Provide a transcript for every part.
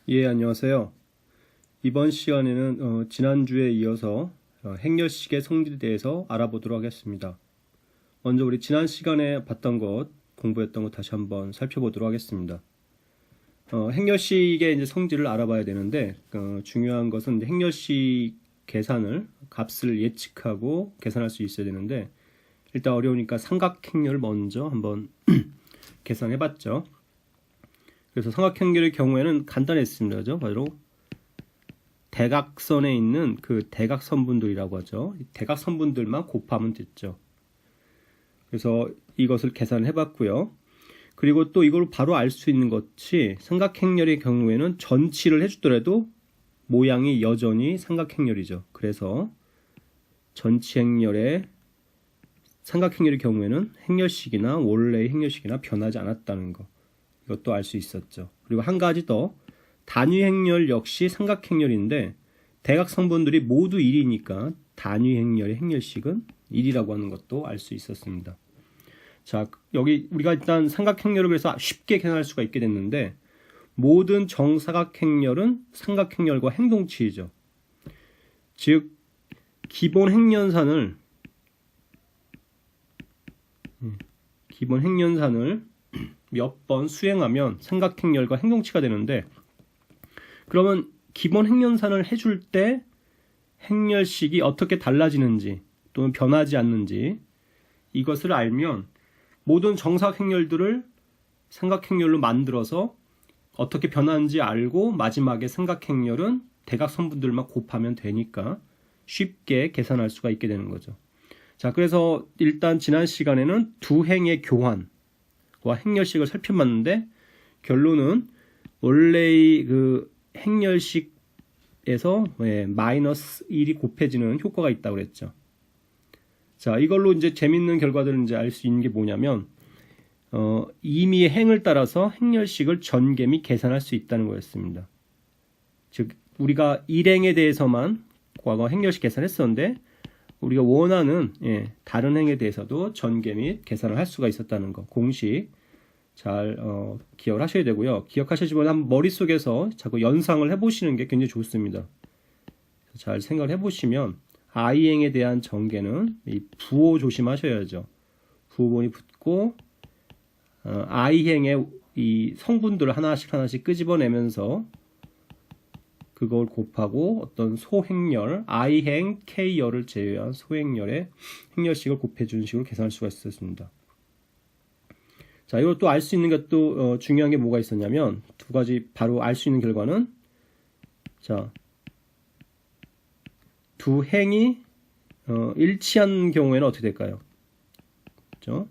예, 안녕하세요. 이번 시간에는 지난주에 이어서 행렬식의 성질에 대해서 알아보도록 하겠습니다. 먼저 우리 지난 시간에 봤던 것, 공부했던 것 다시 한번 살펴보도록 하겠습니다. 행렬식의 이제 성질을 알아봐야 되는데 중요한 것은 이제 행렬식 계산을 값을 예측하고 계산할 수 있어야 되는데 일단 어려우니까 삼각행렬을 먼저 한번 계산해봤죠. 그래서 삼각형결의 경우에는 간단했습니다. 그죠? 바로 대각선에 있는 그 대각선분들이라고 하죠. 대각선분들만 곱하면 됐죠. 그래서 이것을 계산해 봤고요. 그리고 또 이걸 바로 알 수 있는 것이 삼각행렬의 경우에는 전치를 해주더라도 모양이 여전히 삼각행렬이죠. 그래서 전치행렬의 삼각행렬의 경우에는 행렬식이나 원래의 행렬식이나 변하지 않았다는 거. 이것도 알 수 있었죠. 그리고 한 가지 더 단위행렬 역시 삼각행렬인데 대각선분들이 모두 1이니까 단위행렬의 행렬식은 1이라고 하는 것도 알 수 있었습니다. 자, 여기 우리가 일단 삼각행렬을 그래서 쉽게 계산할 수가 있게 됐는데 모든 정사각행렬은 삼각행렬과 행동치이죠. 즉 기본 행렬산을 몇 번 수행하면 삼각행렬과 행동치가 되는데 그러면 기본 행렬산을 해줄 때 행렬식이 어떻게 달라지는지 또는 변하지 않는지 이것을 알면 모든 정사각행렬들을 삼각행렬로 만들어서 어떻게 변하는지 알고 마지막에 삼각행렬은 대각선분들만 곱하면 되니까 쉽게 계산할 수가 있게 되는 거죠. 자, 그래서 일단 지난 시간에는 두 행의 교환 행렬식을 살펴봤는데 결론은 원래의 그 행렬식에서 마이너스 1이 곱해지는 효과가 있다고 그랬죠. 자, 이걸로 이제 재밌는 결과들을 이제 알 수 있는 게 뭐냐면 이미 행을 따라서 행렬식을 전개 및 계산할 수 있다는 거였습니다. 즉 우리가 일행에 대해서만 과거 행렬식 계산했었는데 우리가 원하는 다른 행에 대해서도 전개 및 계산을 할 수가 있었다는 거. 공식 잘 기억을 하셔야 되고요. 기억하시지만 한번 머릿속에서 자꾸 연상을 해보시는 게 굉장히 좋습니다. 잘 생각을 해보시면 i행에 대한 전개는 이 부호 조심하셔야죠. 부호본이 붙고 i행의 이 성분들을 하나씩 끄집어내면서 그걸 곱하고 어떤 소행렬, i행, k열을 제외한 소행렬의 행렬식을 곱해주는 식으로 계산할 수가 있었습니다. 자, 이걸 또 알 수 있는 것도 중요한 게 뭐가 있었냐면 두 가지 바로 알 수 있는 결과는 자, 두 행이 일치한 경우에는 어떻게 될까요? 그렇죠?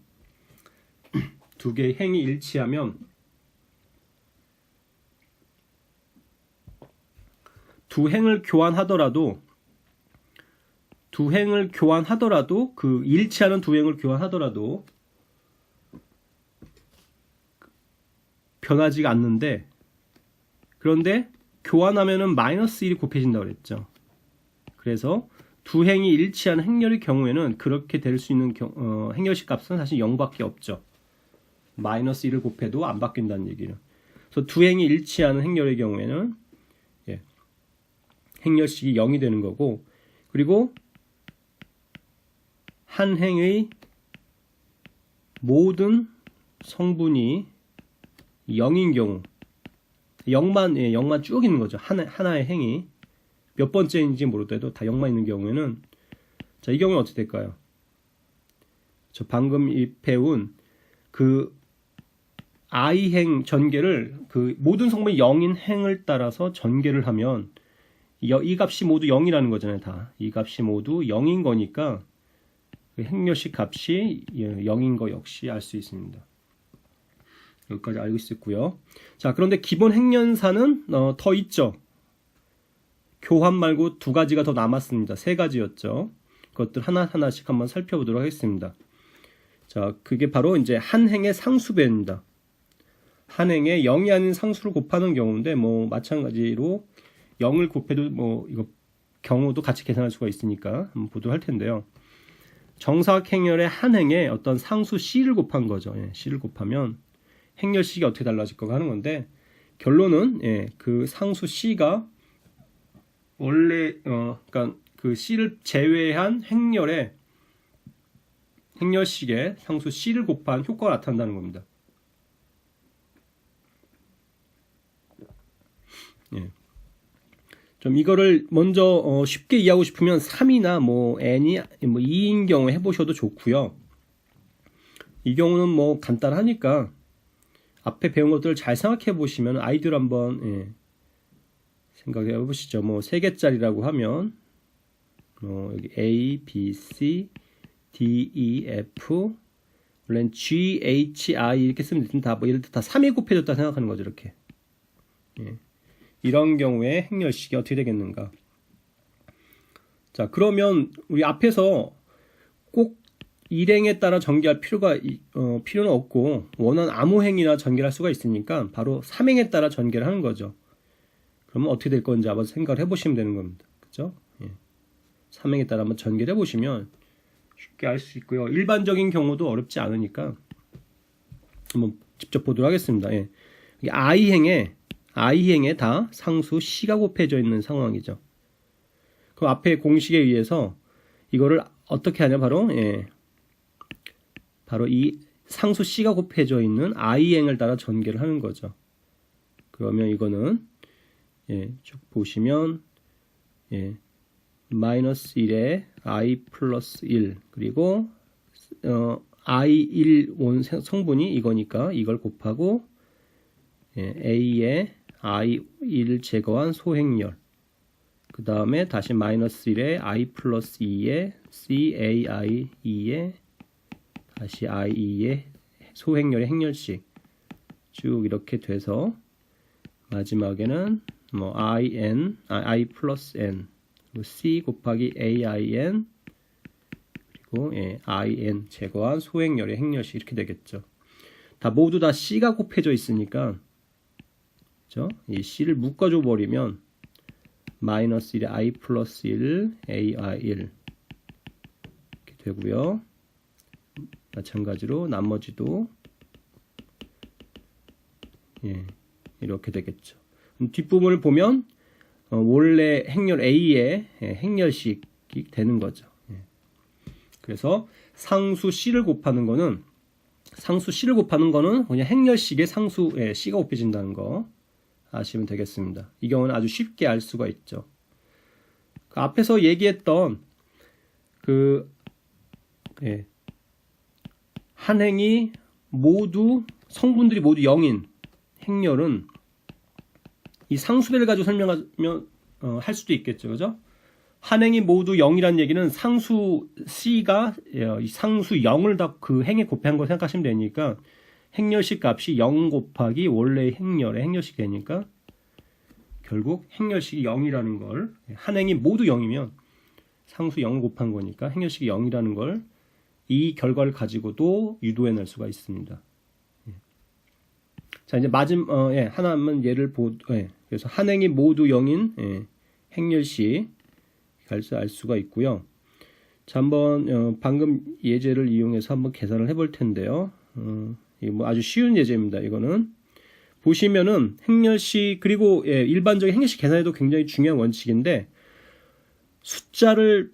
두 개의 행이 일치하면 두 행을 교환하더라도 그 일치하는 두 행을 교환하더라도 변하지가 않는데 그런데 교환하면은 마이너스 1이 곱해진다고 그랬죠. 그래서 두 행이 일치하는 행렬의 경우에는 그렇게 될 수 있는 행렬식 값은 사실 0밖에 없죠. 마이너스 1을 곱해도 안 바뀐다는 얘기는. 그래서 두 행이 일치하는 행렬의 경우에는 행렬식이 0이 되는 거고 그리고 한 행의 모든 성분이 0인 경우 0만 쭉 있는 거죠. 하나의 행이 몇 번째인지 모르더라도 다 0만 있는 경우에는 자, 이 경우는 어떻게 될까요? 저 방금 배운 그 i행 전개를 그 모든 성분이 0인 행을 따라서 전개를 하면 이 값이 모두 0이라는 거잖아요. 다. 이 값이 모두 0인 거니까 그 행렬식 값이 0인 거 역시 알 수 있습니다. 여기까지 알고 있었고요. 자, 그런데 기본 행렬사는 더 있죠. 교환 말고 두 가지가 더 남았습니다. 세 가지였죠. 그것들 하나하나씩 한번 살펴보도록 하겠습니다. 자, 그게 바로 이제 한 행의 상수배입니다. 한 행에 0이 아닌 상수를 곱하는 경우인데 뭐 마찬가지로 0을 곱해도 뭐 이거 경우도 같이 계산할 수가 있으니까 한번 보도록 할 텐데요. 정사각행렬의 한 행에 어떤 상수 c를 곱한 거죠. c를 곱하면 행렬식이 어떻게 달라질 거가 하는 건데 결론은 그 상수 C가 원래 그러니까 그 C를 제외한 행렬식의 상수 C를 곱한 효과가 나타난다는 겁니다. 좀 이거를 먼저 쉽게 이해하고 싶으면 3이나 뭐 n이 뭐 2인 경우 해보셔도 좋고요. 이 경우는 뭐 간단하니까 앞에 배운 것들을 잘 생각해 보시면 아이들 한번 생각해 보시죠. 뭐 3개짜리라고 하면 여기 A, B, C, D, E, F, 원래는 G, H, I 이렇게 쓰면 다 뭐 예를 들어 다 3이 곱해졌다 생각하는 거죠. 이렇게. 이런 경우에 행렬식이 어떻게 되겠는가? 자, 그러면 우리 앞에서 꼭 일행에 따라 전개할 필요는 없고 원하는 아무 행이나 전개할 수가 있으니까 바로 3행에 따라 전개를 하는 거죠. 그러면 어떻게 될 건지 한번 생각을 해보시면 되는 겁니다. 그죠? 3행에 따라 한번 전개를 해보시면 쉽게 알 수 있고요. 일반적인 경우도 어렵지 않으니까 한번 직접 보도록 하겠습니다. I행에 다 상수 C가 곱해져 있는 상황이죠. 그 앞에 공식에 의해서 이거를 어떻게 하냐 바로 이 상수 C가 곱해져 있는 I행을 따라 전개를 하는 거죠. 그러면 이거는 쭉 보시면 마이너스 1에 I 플러스 1 그리고 I1 온 성분이 이거니까 이걸 곱하고 A에 I1 제거한 소행렬 그 다음에 다시 마이너스 1에 I 플러스 2에 CAI 2에 다시 I2의 소행렬의 행렬식 쭉 이렇게 돼서 마지막에는 뭐 I 플러스 N C 곱하기 AIN 그리고 IN 제거한 소행렬의 행렬식 이렇게 되겠죠. 모두 다 C가 곱해져 있으니까 그렇죠? 이 C를 묶어줘 버리면 마이너스 1에 I 플러스 1 AI1 이렇게 되고요. 마찬가지로 나머지도 이렇게 되겠죠. 뒷부분을 보면 원래 행렬 A의 행렬식이 되는 거죠. 그래서 상수 C를 곱하는 거는 그냥 행렬식의 상수 C가 곱해진다는 거 아시면 되겠습니다. 이 경우는 아주 쉽게 알 수가 있죠. 그 앞에서 얘기했던 한 행이 성분들이 모두 0인 행렬은 이 상수배를 가지고 설명하면 할 수도 있겠죠. 그죠? 한 행이 모두 0이라는 얘기는 상수 C가 이 상수 0을 다 그 행에 곱한 걸 생각하시면 되니까 행렬식 값이 0 곱하기 원래의 행렬의 행렬식이 되니까 결국 행렬식이 0이라는 걸 한 행이 모두 0이면 상수 0을 곱한 거니까 행렬식이 0이라는 걸 이 결과를 가지고도 유도해낼 수가 있습니다. 자, 이제 하나만 예를 그래서 한 행이 모두 0인 행렬식 알 수가 있고요. 자, 한번 방금 예제를 이용해서 한번 계산을 해볼 텐데요. 이거 뭐 아주 쉬운 예제입니다. 이거는 보시면은 행렬식 그리고 일반적인 행렬식 계산에도 굉장히 중요한 원칙인데 숫자를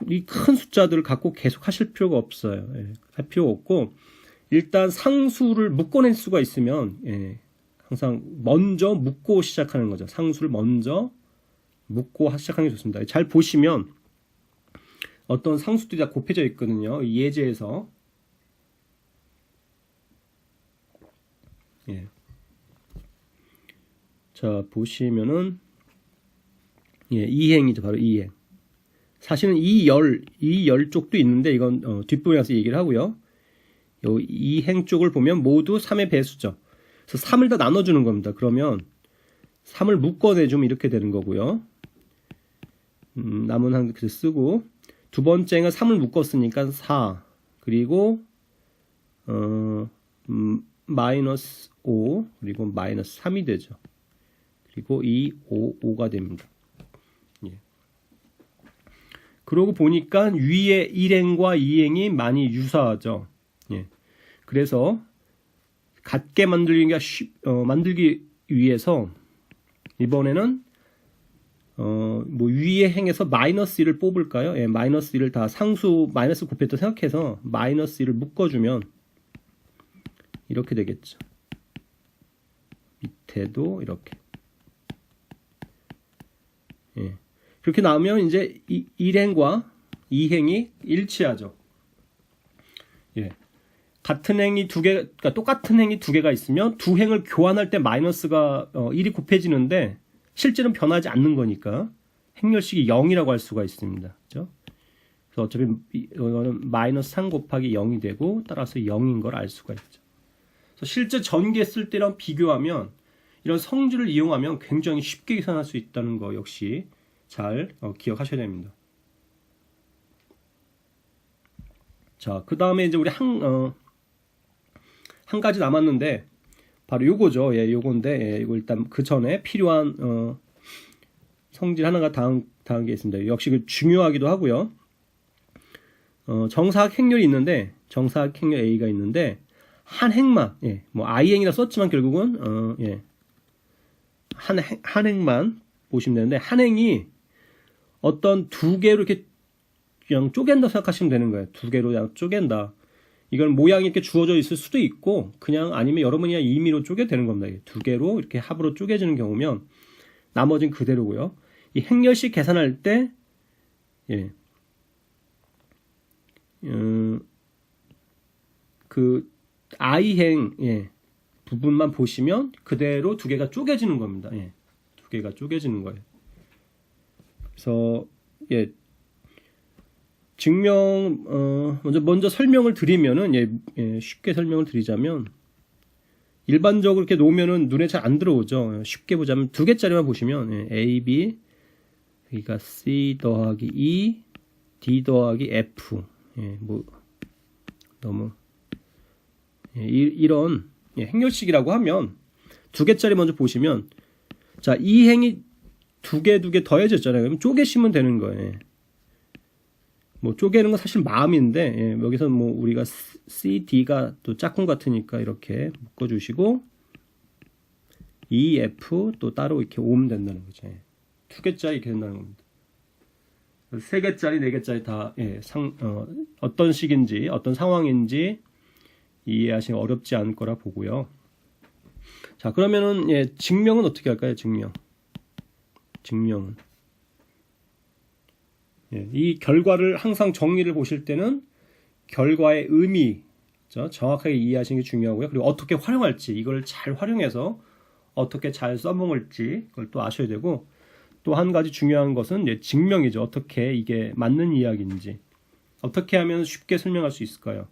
이 큰 숫자들을 갖고 계속 하실 필요가 없어요. 할 필요 없고 일단 상수를 묶어낼 수가 있으면 항상 먼저 묶고 시작하는 거죠. 상수를 먼저 묶고 시작하는 게 좋습니다. 잘 보시면 어떤 상수들이 다 곱해져 있거든요. 이 예제에서 자 보시면은 이행이죠. 바로 이행. 사실은 이열 쪽도 있는데 이건 뒷부분에 가서 얘기를 하고요. 이행 쪽을 보면 모두 3의 배수죠. 그래서 3을 다 나눠주는 겁니다. 그러면 3을 묶어내주면 이렇게 되는 거고요. 남은 한 그 쓰고 두 번째는 3을 묶었으니까 4 그리고 마이너스 5 그리고 마이너스 3이 되죠. 그리고 5가 됩니다. 그러고 보니까 위에 1행과 2행이 많이 유사하죠. 그래서 같게 만들기 위에서 이번에는 뭐 위의 행에서 마이너스 1을 뽑을까요? 예, 마이너스 1을 다 상수 마이너스 곱했다 생각해서 마이너스 1을 묶어주면 이렇게 되겠죠. 밑에도 이렇게. 예. 그렇게 나오면 이제 1행과 2행이 일치하죠. 예. 같은 행이 두 개, 그러니까 똑같은 행이 두 개가 있으면 두 행을 교환할 때 마이너스가 1이 곱해지는데 실제는 변하지 않는 거니까 행렬식이 0이라고 할 수가 있습니다. 그렇죠? 그래서 어차피 이거는 마이너스 3 곱하기 0이 되고 따라서 0인 걸 알 수가 있죠. 그래서 실제 전개했을 때랑 비교하면 이런 성질을 이용하면 굉장히 쉽게 계산할 수 있다는 거 역시 잘 기억하셔야 됩니다. 자, 그 다음에 이제 우리 한 가지 남았는데 바로 요거죠. 예, 요건데 예, 이거 일단 그 전에 필요한 성질 하나가 다음 게 있습니다. 역시 그 중요하기도 하고요. 정사각 행렬이 있는데 정사각 행렬 A가 있는데 한 행만 예, 뭐 I행이라 썼지만 결국은 예, 한 행만 보시면 되는데 한 행이 어떤 두 개로 이렇게 그냥 쪼갠다 생각하시면 되는 거예요. 두 개로 그냥 쪼갠다. 이건 모양이 이렇게 주어져 있을 수도 있고 그냥 아니면 여러분이 그냥 임의로 쪼개 되는 겁니다. 두 개로 이렇게 합으로 쪼개지는 경우면 나머지는 그대로고요. 이 행렬식 계산할 때 예. 그 I행 예. 부분만 보시면 그대로 두 개가 쪼개지는 겁니다. 예. 두 개가 쪼개지는 거예요. 그래서 예. 증명 먼저 설명을 드리면은 예, 쉽게 설명을 드리자면 일반적으로 이렇게 놓으면은 눈에 잘 안 들어오죠. 쉽게 보자면 두 개짜리만 보시면 예, A, B 여기가 C 더하기 E, D 더하기 F 예, 뭐 너무 예, 이런 예, 행렬식이라고 하면 두 개짜리 먼저 보시면 자, 이 행이 두 개 더해졌잖아요. 그럼 쪼개시면 되는 거예요. 뭐 쪼개는 건 사실 마음인데 예, 여기서 뭐 우리가 C, D가 또 짝꿍 같으니까 이렇게 묶어주시고 E, F 또 따로 이렇게 오면 된다는 거죠. 예. 두 개짜리 이렇게 된다는 겁니다. 세 개짜리, 네 개짜리 다 예, 어떤 식인지 어떤 상황인지 이해하시기 어렵지 않을 거라 보고요. 자, 그러면은 예, 증명은 어떻게 할까요? 증명은 예, 이 결과를 항상 정리를 보실 때는 결과의 의미 정확하게 이해하시는 게 중요하고요. 그리고 어떻게 활용할지 이걸 잘 활용해서 어떻게 잘 써먹을지 그걸 또 아셔야 되고 또 한 가지 중요한 것은 예, 증명이죠. 어떻게 이게 맞는 이야기인지 어떻게 하면 쉽게 설명할 수 있을까요?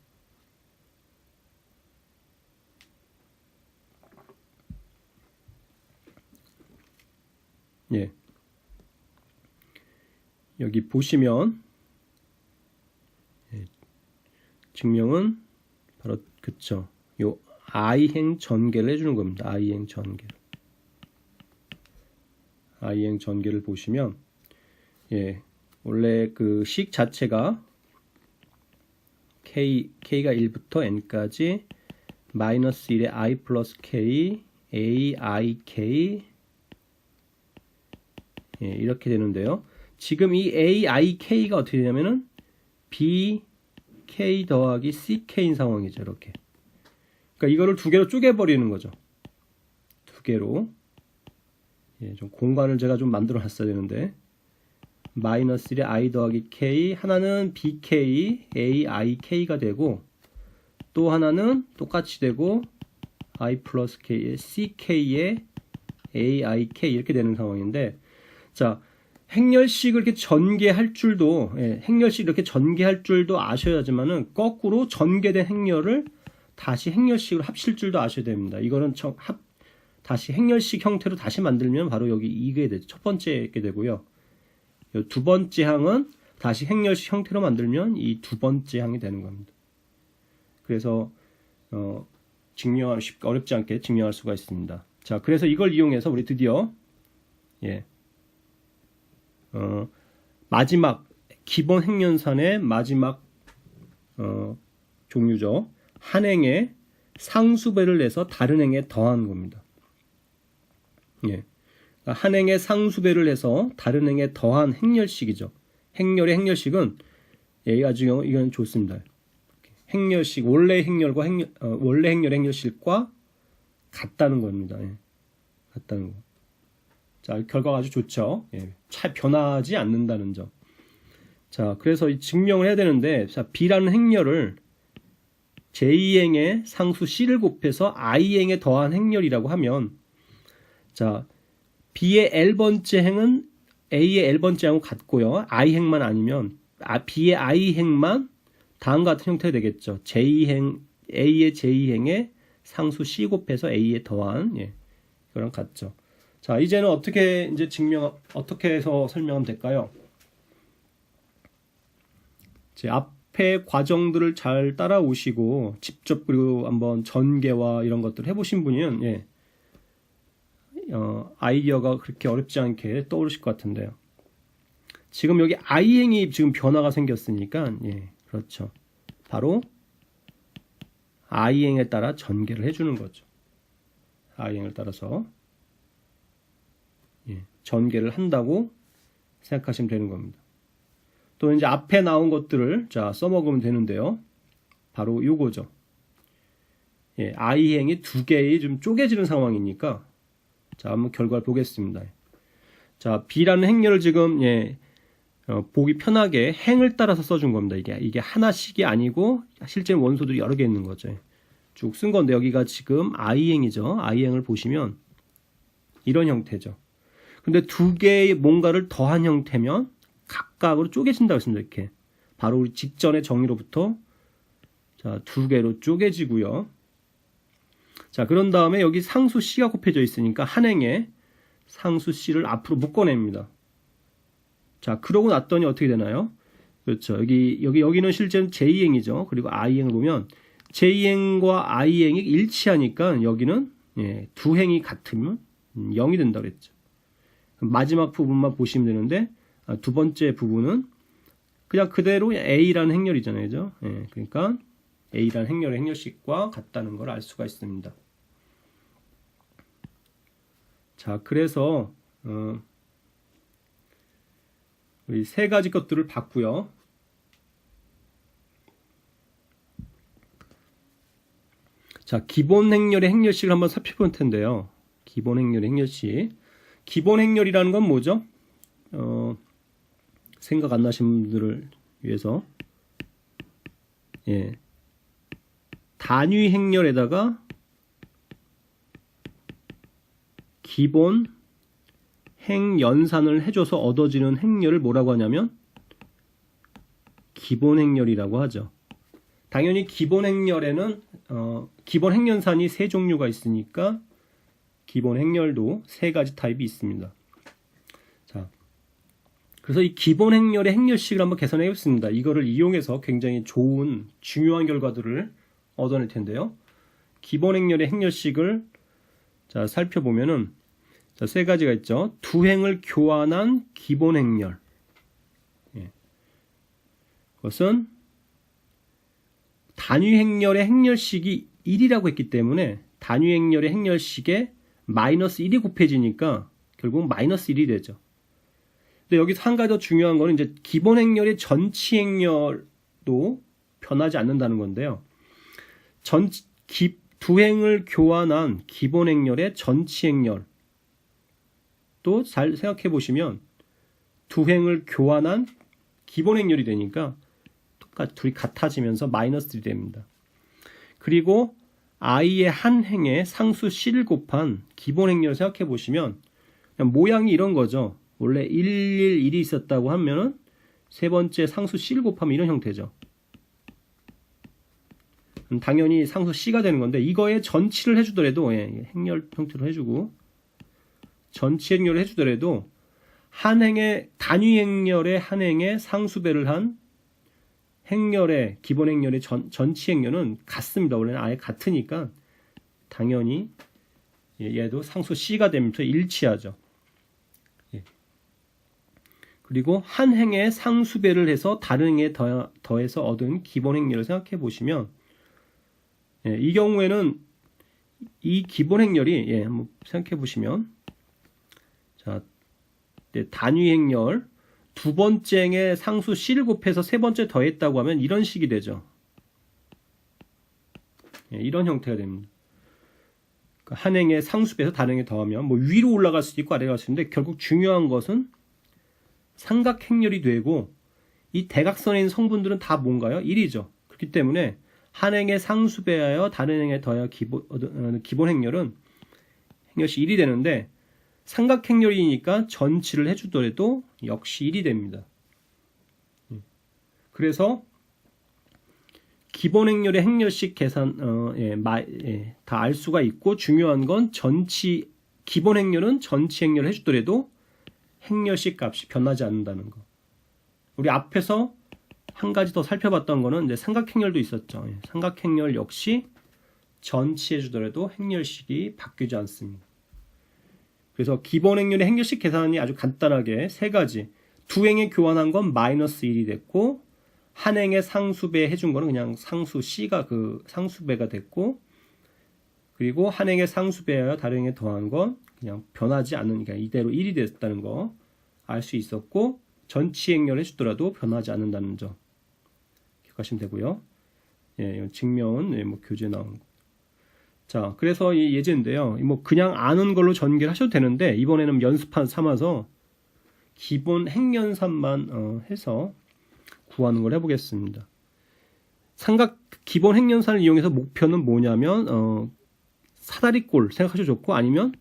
예. 여기 보시면 예, 증명은 바로 그쵸. 요 I행 전개를 해주는 겁니다. I행 전개를 보시면 예, 원래 그 식 자체가 K가 1부터 N까지 마이너스 1의 I 플러스 K A I K 예, 이렇게 되는데요. 지금 이 A, I, K가 어떻게 되냐면은 B, K 더하기 C, K인 상황이죠. 이렇게. 그러니까 이거를 두 개로 쪼개버리는 거죠. 두 개로. 예, 좀 공간을 제가 좀 만들어 놨어야 되는데. 마이너스 1의 I 더하기 K. 하나는 BK, A, I, K가 되고 또 하나는 똑같이 되고 I 플러스 K의 CK의 A, I, K 이렇게 되는 상황인데 자, 행렬식을 이렇게 전개할 줄도 행렬식 이렇게 전개할 줄도 아셔야지만은 거꾸로 전개된 행렬을 다시 행렬식으로 합칠 줄도 아셔야 됩니다. 이거는 다시 행렬식 형태로 다시 만들면 바로 여기 이게 되죠. 첫 번째 이렇게 되고요. 두 번째 항은 다시 행렬식 형태로 만들면 이 두 번째 항이 되는 겁니다. 그래서 어렵지 않게 증명할 수가 있습니다. 자, 그래서 이걸 이용해서 우리 드디어 예. 마지막 기본 행연산의 마지막 종류죠. 한 행에 상수배를 내서 다른 행에 더하는 겁니다. 예. 그러니까 한 행의 상수배를 해서 다른 행에 더한 행렬식이죠. 행렬의 행렬식은 예, 아주 이건 좋습니다. 행렬식 원래 행렬과 원래 행렬의 행렬식과 같다는 겁니다. 예. 같다는 거. 자, 결과가 아주 좋죠. 예. 차 변하지 않는다는 점. 자, 그래서 이 증명을 해야 되는데, 자, B라는 행렬을 J행의 상수 C를 곱해서 I행에 더한 행렬이라고 하면, 자, B의 L번째 행은 A의 L번째 행하고 같고요. I행만 아니면, B의 I행만 다음과 같은 형태가 되겠죠. A의 J행에 상수 C 곱해서 A에 더한, 예, 이거랑 같죠. 자, 이제는 어떻게 어떻게 해서 설명하면 될까요? 제 앞에 과정들을 잘 따라오시고 직접 그리고 한번 전개와 이런 것들 해보신 분이면 예, 아이디어가 그렇게 어렵지 않게 떠오르실 것 같은데요. 지금 여기 I행이 지금 변화가 생겼으니까 예, 그렇죠. 바로 I행에 따라 전개를 해주는 거죠. I행을 따라서 예, 전개를 한다고 생각하시면 되는 겁니다. 또 이제 앞에 나온 것들을 자 써먹으면 되는데요. 바로 요거죠. 예, I행이 두 개의 좀 쪼개지는 상황이니까 자 한번 결과를 보겠습니다. 자 B라는 행렬을 지금 예, 보기 편하게 행을 따라서 써준 겁니다. 이게 하나씩이 아니고 실제 원소들이 여러 개 있는 거죠. 쭉 쓴 건데 여기가 지금 I행이죠. I행을 보시면 이런 형태죠. 근데 두 개의 뭔가를 더한 형태면 각각으로 쪼개진다고 했습니다. 이렇게 바로 우리 직전의 정의로부터 자, 두 개로 쪼개지고요. 자, 그런 다음에 여기 상수 C가 곱해져 있으니까 한 행에 상수 C를 앞으로 묶어냅니다. 자, 그러고 났더니 어떻게 되나요? 그렇죠. 여기는 실제는 J행이죠. 그리고 I행을 보면 J행과 I행이 일치하니까 여기는 예, 두 행이 같으면 0이 된다 그랬죠. 마지막 부분만 보시면 되는데 두 번째 부분은 그냥 그대로 A라는 행렬이잖아요. 그죠? 예, 그러니까 A라는 행렬의 행렬식과 같다는 걸 알 수가 있습니다. 자, 그래서 우리 세 가지 것들을 봤고요. 자, 기본 행렬의 행렬식을 한번 살펴볼 텐데요. 기본 행렬의 행렬식. 기본 행렬이라는 건 뭐죠? 생각 안 나신 분들을 위해서 예, 단위 행렬에다가 기본 행연산을 해줘서 얻어지는 행렬을 뭐라고 하냐면 기본 행렬이라고 하죠. 당연히 기본 행렬에는 기본 행연산이 세 종류가 있으니까 기본 행렬도 세 가지 타입이 있습니다. 자, 그래서 이 기본 행렬의 행렬식을 한번 계산해 보겠습니다. 이거를 이용해서 굉장히 좋은 중요한 결과들을 얻어낼 텐데요. 기본 행렬의 행렬식을 자, 살펴보면은 자, 세 가지가 있죠. 두 행을 교환한 기본 행렬. 예. 그것은 단위 행렬의 행렬식이 1이라고 했기 때문에 단위 행렬의 행렬식에 마이너스 1이 곱해지니까 결국 마이너스 1이 되죠. 근데 여기서 한 가지 더 중요한 거는 이제 기본 행렬의 전치 행렬도 변하지 않는다는 건데요. 두 행을 교환한 기본 행렬의 전치 행렬 또 잘 생각해 보시면 두 행을 교환한 기본 행렬이 되니까 둘이 같아지면서 마이너스 1이 됩니다. 그리고 I의 한 행에 상수 C를 곱한 기본 행렬을 생각해 보시면 그냥 모양이 이런 거죠. 원래 111이 있었다고 하면은 세 번째 상수 C를 곱하면 이런 형태죠. 당연히 상수 C가 되는 건데 이거에 전치를 해주더라도 예, 행렬 형태로 해주고 전치 행렬을 해주더라도 한 행의 단위 행렬의 한 행에 상수배를 한 행렬의 기본 행렬의 전치 행렬은 같습니다. 원래는 아예 같으니까 당연히 얘도 상수 C가 되면서 일치하죠. 예. 그리고 한 행에 상수배를 해서 다른 행에 더해서 얻은 기본 행렬을 생각해 보시면 예, 이 경우에는 이 기본 행렬이 예, 한번 생각해 보시면 자, 네, 단위 행렬 두 번째에 상수 C를 곱해서 세 번째 더했다고 하면 이런 식이 되죠. 예, 이런 형태가 됩니다. 한 행의 상수배에서 다른 행에 더하면 뭐 위로 올라갈 수도 있고 아래로 갈 수도 있는데 결국 중요한 것은 삼각행렬이 되고 이 대각선에 있는 성분들은 다 뭔가요? 1이죠. 그렇기 때문에 한 행의 상수배하여 다른 행에 더하여 기본 행렬은 행렬식 1이 되는데 삼각행렬이니까 전치를 해주더라도 역시 1이 됩니다. 그래서 기본 행렬의 행렬식 계산 다 알 수가 있고 중요한 건 전치 기본 행렬은 전치 행렬을 해주더라도 행렬식 값이 변하지 않는다는 거. 우리 앞에서 한 가지 더 살펴봤던 거는 이제 삼각행렬도 있었죠. 삼각행렬 역시 전치 해주더라도 행렬식이 바뀌지 않습니다. 그래서 기본 행렬의 행렬식 계산이 아주 간단하게 세 가지. 두 행에 교환한 건 마이너스 1이 됐고 한 행의 상수배 해준 거는 그냥 상수 C가 그 상수배가 됐고 그리고 한 행의 상수배하여 다른 행에 더한 건 그냥 변하지 않으니까 이대로 1이 됐다는 거 알 수 있었고 전치 행렬 해주더라도 변하지 않는다는 점 기억하시면 되고요. 예, 증명은 뭐 교재 나온 거. 자, 그래서 이 예제인데요. 뭐 그냥 아는 걸로 전개를 하셔도 되는데 이번에는 연습판 삼아서 기본 행연산만 해서 구하는 걸 해보겠습니다. 기본 행연산을 이용해서 목표는 뭐냐면 사다리꼴 생각하셔도 좋고 아니면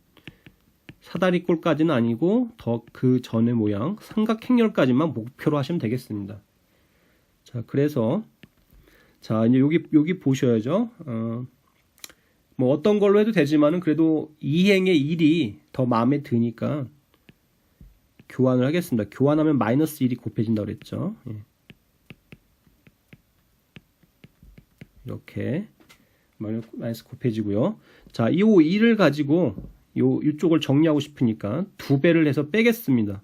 사다리꼴까지는 아니고 더 그 전의 모양 삼각행렬까지만 목표로 하시면 되겠습니다. 자, 그래서 자 이제 여기 보셔야죠. 뭐 어떤 걸로 해도 되지만은 그래도 2행의 1이 더 마음에 드니까 교환을 하겠습니다. 교환하면 마이너스 1이 곱해진다고 그랬죠. 예. 이렇게 마이너스 곱해지고요. 자, 이 2를 가지고 이쪽을 정리하고 싶으니까 2배를 해서 빼겠습니다.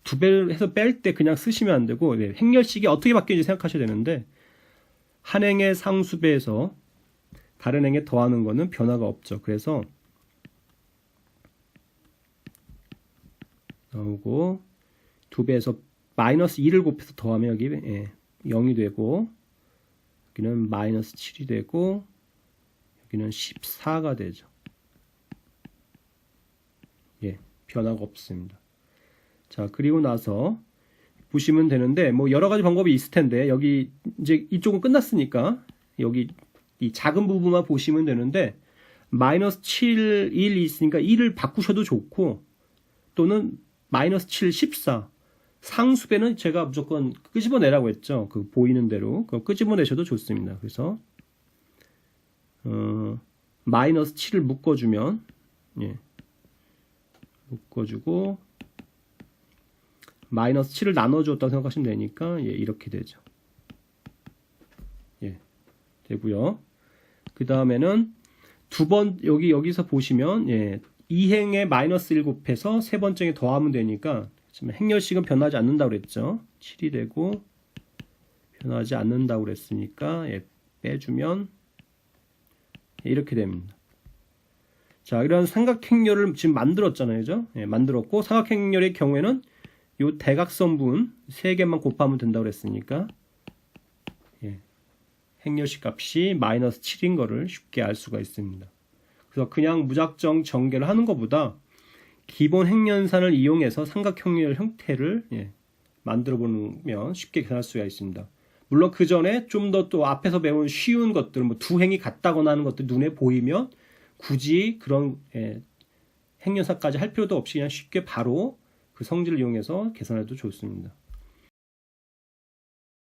2배를 해서 뺄 때 그냥 쓰시면 안 되고 행렬식이 어떻게 바뀌는지 생각하셔야 되는데 한 행의 상수배에서 다른 행에 더하는 거는 변화가 없죠. 그래서 나오고 2배에서 마이너스 2를 곱해서 더하면 여기 0이 되고 여기는 마이너스 7이 되고 여기는 14가 되죠. 예, 변화가 없습니다. 자, 그리고 나서 보시면 되는데 뭐 여러 가지 방법이 있을 텐데 여기 이제 이쪽은 끝났으니까 여기 이 작은 부분만 보시면 되는데 마이너스 7, 1이 있으니까 1을 바꾸셔도 좋고 또는 마이너스 7, 14 상수배는 제가 무조건 끄집어내라고 했죠. 그 보이는 대로 그거 끄집어내셔도 좋습니다. 그래서 마이너스 7을 묶어주면 묶어주고 마이너스 7을 나눠주었다고 생각하시면 되니까 이렇게 되죠. 되고요. 그 다음에는 여기서 보시면 2행에 마이너스 1 곱해서 세 번째에 더하면 되니까 지금 행렬식은 변하지 않는다고 그랬죠. 7이 되고 변하지 않는다고 그랬으니까 빼주면 이렇게 됩니다. 자, 이런 삼각행렬을 지금 만들었잖아요. 그죠? 만들었고 삼각행렬의 경우에는 이 대각선분 3개만 곱하면 된다고 그랬으니까 행렬식 값이 마이너스 7인 거를 쉽게 알 수가 있습니다. 그래서 그냥 무작정 전개를 하는 것보다 기본 행연산을 이용해서 삼각형렬 형태를 만들어 보면 쉽게 계산할 수가 있습니다. 물론 그 전에 좀 더 또 앞에서 배운 쉬운 것들, 뭐 두 행이 같다거나 하는 것들 눈에 보이면 굳이 그런 행연사까지 할 필요도 없이 그냥 쉽게 바로 그 성질을 이용해서 계산해도 좋습니다.